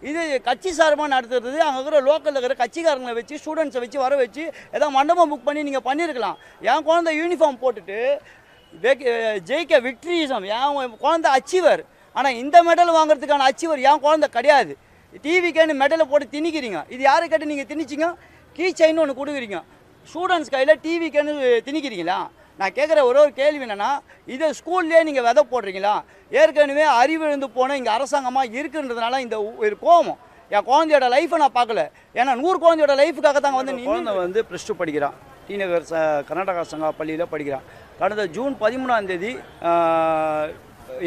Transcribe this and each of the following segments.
இது கட்சி சார்பாக நடத்துறது. அங்கே இருக்கிற லோக்கலில் இருக்கிற கட்சிக்காரங்களை வச்சு ஸ்டூடெண்ட்ஸை வச்சு வர வச்சு ஏதாவது மண்டபம் புக் பண்ணி நீங்கள் பண்ணியிருக்கலாம். என் குழந்தை யூனிஃபார்ம் போட்டுட்டு ஜெயிக்க விக்ட்ரிசம், என் குழந்தை அச்சீவர். ஆனால் இந்த மெடல் வாங்குறதுக்கான அச்சீவர் என் குழந்தை கிடையாது. டிவிக்கேன்னு மெடலை போட்டு திணிக்கிறீங்க. இது யாரை கேட்டு நீங்கள் திணிச்சிங்க? கீ செயின்னு ஒன்று கொடுக்குறீங்க. ஸ்டூடெண்ட்ஸ் கையில் டிவிக்கேன்னு திணிக்கிறீங்களா? நான் கேட்குற ஒரு கேள்வி என்னென்னா, இதை ஸ்கூல்லேயே நீங்கள் விதை போடுறீங்களா? ஏற்கனவே அறிவிழந்து போன இங்கே அரசாங்கமாக இருக்குன்றதுனால இந்த ஒரு கோபம். என் குழந்தையோட லைஃப்பை நான் பார்க்கல. ஏன்னா 100 குழந்தையோட லைஃபுக்காக தாங்க வந்து குழந்தை வந்து +2 படிக்கிறான். டிநகர் கர்நாடகா சங்கா பள்ளியில் படிக்கிறான். கடந்த ஜூன் 13ஆம் தேதி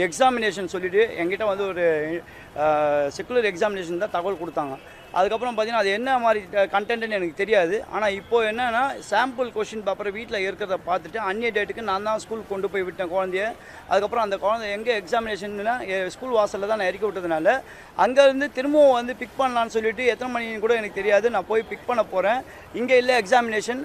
எக்ஸாமினேஷன் சொல்லிவிட்டு என்கிட்ட வந்து ஒரு செக்குலர் எக்ஸாமினேஷன் தான் தகவல் கொடுத்தாங்க. அதுக்கப்புறம் பார்த்தீங்கன்னா அது என்ன மாதிரி கண்டென்ட்னு எனக்கு தெரியாது. ஆனால் இப்போது என்னென்னா சாம்பிள் கொஷின் பேப்பரை வீட்டில் இருக்கிறத பார்த்துட்டு அந்நிய டேட்டுக்கு நான் தான் ஸ்கூலுக்கு கொண்டு போய் விட்டேன் குழந்தைய. அதுக்கப்புறம் அந்த குழந்தை எங்கே எக்ஸாமினேஷன்னா ஸ்கூல் வாசலில் தான் நான் இறக்கி விட்டதுனால அங்கேருந்து திரும்பவும் வந்து பிக் பண்ணலான்னு சொல்லிவிட்டு எத்தனை மணின்னு கூட எனக்கு தெரியாது. நான் போய் பிக் பண்ண போகிறேன். இங்கே இல்லை எக்ஸாமினேஷன்,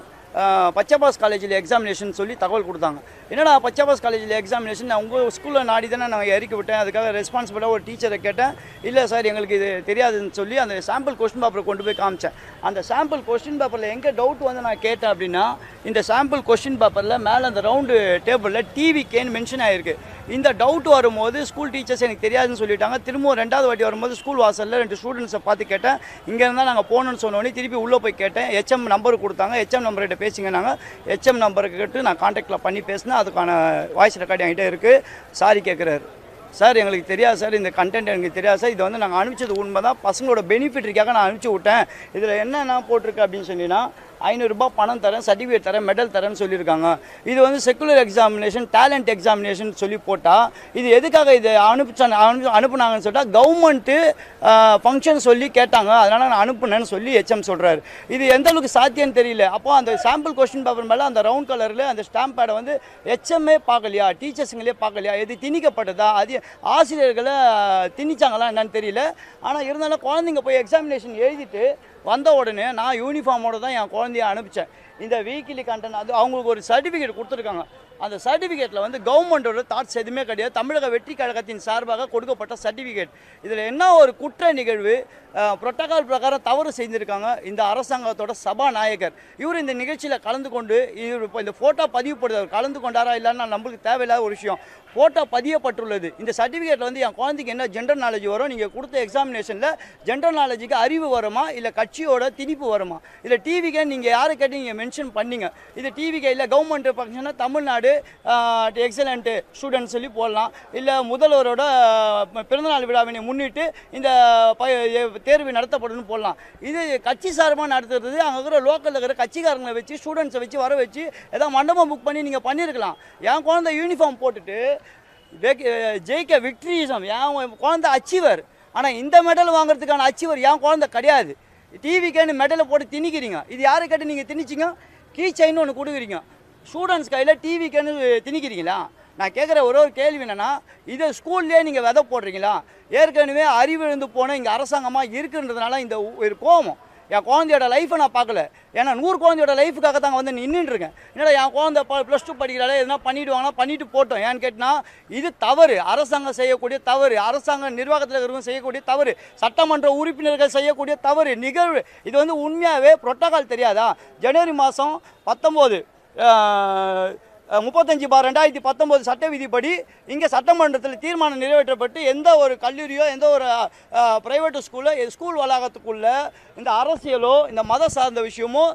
பச்சைபாஸ் காலேஜில் எக்ஸாமினேஷன் சொல்லி தகவல் கொடுத்தாங்க. என்னடா பச்சைபாஸ் காலேஜில் எக்ஸாமினேஷன், நான் உங்கள் ஸ்கூலில் நாடி தானே நான் இறக்கி விட்டேன். அதுக்காக ரெஸ்பான்சிபிளாக ஒரு டீச்சரை கேட்டேன். இல்லை சார் எங்களுக்கு இது தெரியாதுன்னு சொல்லி அந்த சாம்பிள் கொஸ்டின் பேப்பரை கொண்டு போய் காமிச்சேன். அந்த சாம்பிள் கொஸ்டின் பேப்பரில் எங்கே டவுட் வந்து நான் கேட்டேன் அப்படின்னா, இந்த சாம்பிள் கொஸ்டின் பேப்பரில் மேலே அந்த ரவுண்டு டேபிளில் டிவிக்கேன்னு மென்ஷன் ஆகிருக்கு. இந்த டவுட் வரும்போது ஸ்கூல் டீச்சர்ஸ் எனக்கு தெரியாதுன்னு சொல்லிட்டாங்க. திரும்பவும் 2வது வாட்டி வரும்போது ஸ்கூல் வாசலில் 2 ஸ்டூடெண்ட்ஸை பார்த்து கேட்டேன். இங்கே இருந்தால் நாங்கள் போகணுன்னு சொன்னோன்னே திருப்பி உள்ளே போய் கேட்டேன். HM நம்பர் கொடுத்தாங்க. HM நம்பர்கிட்ட பேசிங்க. நாங்கள் HM நம்பருக்கு கேட்டு நான் கான்டாக்டில் பண்ணி பேசினேன். அதுக்கான வாய்ஸ் ரெக்கார்டு என்கிட்ட இருக்குது. சாரி கேட்குறாரு. சார் எங்களுக்கு தெரியாது சார், இந்த கண்டென்ட் எனக்கு தெரியாது சார், இது வந்து நாங்கள் அனுப்பிச்சது உண்மை தான், பசங்களோட பெனிஃபிட்ரிக்காக நான் அனுப்பிச்சி விட்டேன். இதில் என்னென்ன போட்டிருக்கு அப்படின்னு சொன்னீங்கன்னா 500 ரூபாய் பணம் தரேன், சர்டிஃபிகேட் தரேன், மெடல் தரேன்னு சொல்லியிருக்காங்க. இது வந்து செக்குலர் எக்ஸாமினேஷன், டேலண்ட் எக்ஸாமினேஷன் சொல்லி போட்டால் இது எதுக்காக இது அனுப்புனாங்கன்னு சொல்லிட்டால் கவர்மெண்ட்டு ஃபங்க்ஷன் சொல்லி கேட்டாங்க, அதனால் நான் அனுப்புனேன்னு சொல்லி HM சொல்கிறாரு. இது எந்த அளவுக்கு சாத்தியம்னு தெரியல. அப்போ அந்த சாம்பிள் கொஸ்டின் பேப்பர் மேலே அந்த ரவுண்ட் கலரில் அந்த ஸ்டாம்ப் பேடை வந்து HMஏ பார்க்கலையா, டீச்சர்ஸுங்களே பார்க்கலையா, எது திணிக்கப்பட்டதா, அது ஆசிரியர்களை திணிச்சாங்களா என்னன்னு தெரியல. ஆனால் இருந்தாலும் குழந்தைங்க போய் எக்ஸாமினேஷன் எழுதிட்டு வந்த உடனே நான் யூனிஃபார்மோடு தான் என் குழந்தைய அனுப்பிச்சேன். இந்த வீக்லி கண்டென்ட் அது அவங்களுக்கு ஒரு சர்டிஃபிகேட் கொடுத்துருக்காங்க. அந்த சர்டிஃபிகேட்டில் வந்து கவர்மெண்ட்டோட தாட்ஸ் எதுவுமே கிடையாது. தமிழக வெற்றி கழகத்தின் சார்பாக கொடுக்கப்பட்ட சர்டிஃபிகேட். இதில் என்ன ஒரு குற்ற நிகழ்வு, புரோட்டோகால் பிரகாரம் தவறு செய்திருக்காங்க இந்த அரசாங்கத்தோட சபாநாயகர். இவர் இந்த நிகழ்ச்சியில் கலந்து கொண்டு இவர் இப்போ இந்த ஃபோட்டோ பதிவுப்படுது. அவர் கலந்து கொண்டாரா இல்லைன்னா நம்மளுக்கு தேவையில்லாத ஒரு விஷயம். ஃபோட்டோ பதியப்பட்டுள்ளது. இந்த சர்டிஃபிகேட்டில் வந்து என் குழந்தைக்கு என்ன ஜென்ரல் நாலேஜ் வரும், நீங்கள் கொடுத்த எக்ஸாமினேஷனில் ஜென்ரல் நாலேஜுக்கு அறிவு வருமா இல்லை கட்சியோட திணிப்பு வருமா? இல்லை டிவிக்கே நீங்கள் யாரை கேட்டு நீங்கள் மென்ஷன் பண்ணீங்க. இது டிவிக்கே இல்லை கவர்மெண்ட் ஃபங்க்ஷனாக தமிழ்நாடு எக்ஸலண்ட் ஸ்டூடெண்ட்ஸ் சொல்லி போடலாம். இல்லை முதல்வரோட பிறந்தநாள் விழாவினை முன்னிட்டு இந்த தேர்வு நடத்தப்படும்னு போடலாம். இது கட்சி சார்பாக நடத்துறது. அங்கே இருக்கிற லோக்கலில் இருக்கிற கட்சிக்காரங்களை வச்சு ஸ்டூடெண்ட்ஸை வச்சு வர வச்சு ஏதாவது மண்டபம் புக் பண்ணி நீங்கள் பண்ணியிருக்கலாம். என் குழந்தை யூனிஃபார்ம் போட்டுட்டு ஜெயிக்க விக்ட்ரிசம், என் குழந்தை அச்சீவர். ஆனால் இந்த மெடல் வாங்குறதுக்கான அச்சீவர் என் குழந்தை கிடையாது. டிவிக்கேன்னு மெடலை போட்டு திணிக்கிறீங்க. இது யாரை கேட்டு நீங்கள் திணிச்சிங்க? கீ செயின்னு ஒன்று கொடுக்குறீங்க. ஸ்டூடெண்ட்ஸ் கையில் டிவிக்கேன்னு திணிக்கிறீங்களா? நான் கேட்குற ஒரு கேள்வி என்னென்னா, இதை ஸ்கூல்லேயே நீங்கள் விதை போடுறீங்களா? ஏற்கனவே அறிவிழந்து போன இங்கே அரசாங்கமாக இருக்குன்றதுனால இந்த ஒரு கோபம். என் குழந்தையோட லைஃப்பை நான் பார்க்கல. ஏன்னா 100 குழந்தையோட லைஃபுக்காக தாங்க வந்து நின்றுட்டுருக்கேன். என்னடா என் குழந்தை +2 படிக்கிறாலே எதுனா பண்ணிவிடுவாங்கன்னா பண்ணிட்டு போட்டோம். ஏன்னு கேட்டால் இது தவறு, அரசாங்கம் செய்யக்கூடிய தவறு, அரசாங்க நிர்வாகத்தில் இருக்கிறவங்க செய்யக்கூடிய தவறு, சட்டமன்ற உறுப்பினர்கள் செய்யக்கூடிய தவறு நிகழ்வு. இது வந்து உண்மையாகவே புரோட்டோகால் தெரியாதா? ஜனவரி மாதம் 35/2019 சட்ட விதிப்படி இங்கே சட்டமன்றத்தில் தீர்மானம் நிறைவேற்றப்பட்டு எந்த ஒரு கல்லூரியோ எந்த ஒரு ப்ரைவேட் ஸ்கூல் வளாகத்துக்குள்ள இந்த அரசியலோ இந்த மத சார்ந்த விஷயமோ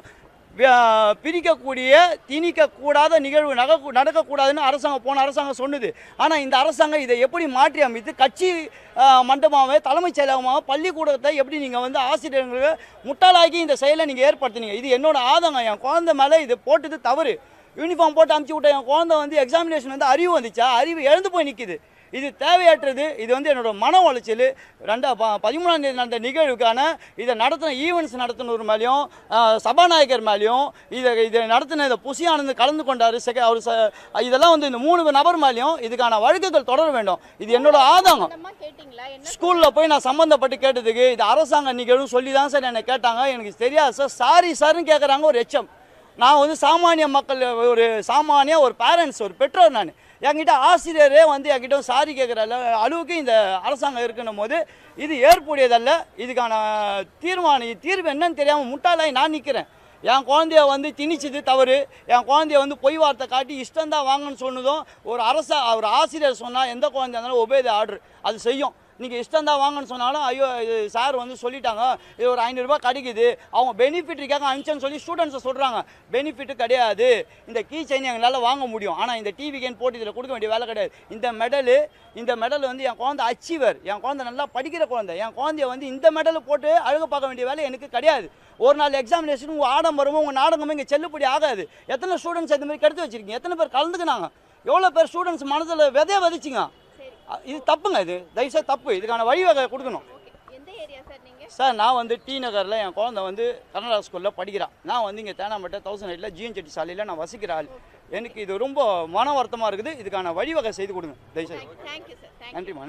பிரிக்கக்கூடிய திணிக்கக்கூடாத நிகழ்வு நடக்கக்கூடாதுன்னு அரசாங்கம் சொன்னது. ஆனால் இந்த அரசாங்கம் இதை எப்படி மாற்றி அமைத்து கட்சி மண்டபமாகவே தலைமைச் செயலகமாக பள்ளிக்கூடத்தை எப்படி நீங்கள் வந்து ஆசிரியர்களுக்கு முட்டாளாக்கி இந்த செயலை நீங்கள் ஏற்படுத்தினீங்க. இது என்னோட ஆதங்கம். என் குழந்தை மேலே இது போட்டது தவறு. யூனிஃபார்ம் போட்டு அமுச்சு விட்ட என் குழந்தை வந்து எக்ஸாமினேஷன் வந்து அறிவு வந்துச்சா? அறிவு இழந்து போய் நிற்கிது. இது தேவையற்றது. இது வந்து என்னோட மன உளைச்சல். 13ஆம் தேதி நடந்த நிகழ்வுக்கான இதை நடத்தின ஈவெண்ட்ஸ் நடத்தினவர் மேலேயும் சபாநாயகர் மேலேயும் இதை நடத்தின இந்த புசி ஆனந்த் கலந்து கொண்டார் அவர் இதெல்லாம் வந்து இந்த 3 நபர் மேலேயும் இதுக்கான வழக்குகள் தொடர வேண்டும். இது என்னோட ஆதங்கம். ஸ்கூலில் போய் நான் சம்மந்தப்பட்டு கேட்டதுக்கு இது அரசாங்க நிகழ்வு சொல்லி தான் சார் என்னை கேட்டாங்க. எனக்கு தெரியாது சார், சாரி சார்னு கேட்குறாங்க ஒரு HM. நான் வந்து சாமானிய மக்கள், ஒரு பேரண்ட்ஸ், ஒரு பெற்றோர். நான் என்கிட்ட ஆசிரியரே வந்து என்கிட்ட சாரி கேட்குற அளவுக்கு இந்த அரசாங்கம் இருக்குன்னும் போது இது ஏற்புடையதல்ல. இதுக்கான தீர்வு என்னன்னு தெரியாமல் முட்டாளாய் நான் நிற்கிறேன். என் குழந்தைய வந்து திணிச்சது தவறு. என் குழந்தைய வந்து பொய் வார்த்தை காட்டி இஷ்டந்தான் வாங்கன்னு சொன்னதும் ஒரு ஆசிரியர் சொன்னால் எந்த குழந்தையா இருந்தாலும் ஒபே தி ஆர்டர் அது செய்யும். நீங்கள் இஷ்டம் தான் வாங்கன்னு சொன்னாலும் ஐயோ இது சார் வந்து சொல்லிட்டாங்க, இது ஒரு 500 ரூபாய் கிடைக்குது, அவங்க பெனிஃபிட்டுக்காக அனுப்பிச்சேன்னு சொல்லி ஸ்டூடெண்ட்ஸை சொல்கிறாங்க. பெனிஃபிட்டு கிடையாது. இந்த கீ செயின் எங்களால் வாங்க முடியும், ஆனால் இந்த டிவி கேன் போட்டு இதில் கொடுக்க வேண்டிய வேலை கிடையாது. இந்த மெடல் வந்து என் குழந்தை அச்சீவர், என் குழந்தை நல்லா படிக்கிற குழந்தை. என் குழந்தைய வந்து இந்த மெடலை போட்டு அழகு பார்க்க வேண்டிய வேலை எனக்கு கிடையாது. ஒரு நாள் எக்ஸாமினேஷன் உங்கள் ஆடம்பரமும் உங்கள் நாடகமும் இங்கே செல்லுபடி ஆகாது. எத்தனை ஸ்டூடெண்ட்ஸ் இந்த மாதிரி கெடுத்து வச்சுருக்கீங்க? எத்தனை பேர் கலந்துக்குனாங்க? எவ்வளோ பேர் ஸ்டூடெண்ட்ஸ் மனதில் விதைய விதைச்சிங்க? இது தப்புங்க. இது தயவுசெய்து தப்பு. இதுக்கான வழிவகை கொடுக்கணும். சார் நான் வந்து டி நகரில் என் குழந்தை வந்து கர்நாடகா ஸ்கூலில் படிக்கிறான். நான் வந்து இங்கே தேனாம்பேட்டை 1008 ஜிஎன் செட்டி சாலையில் நான் வசிக்கிற ஆள். எனக்கு இது ரொம்ப மன வருத்தமாக இருக்குது. இதுக்கான வழிவகை செய்து கொடுங்க தயவுசெய்து. நன்றிம்மா.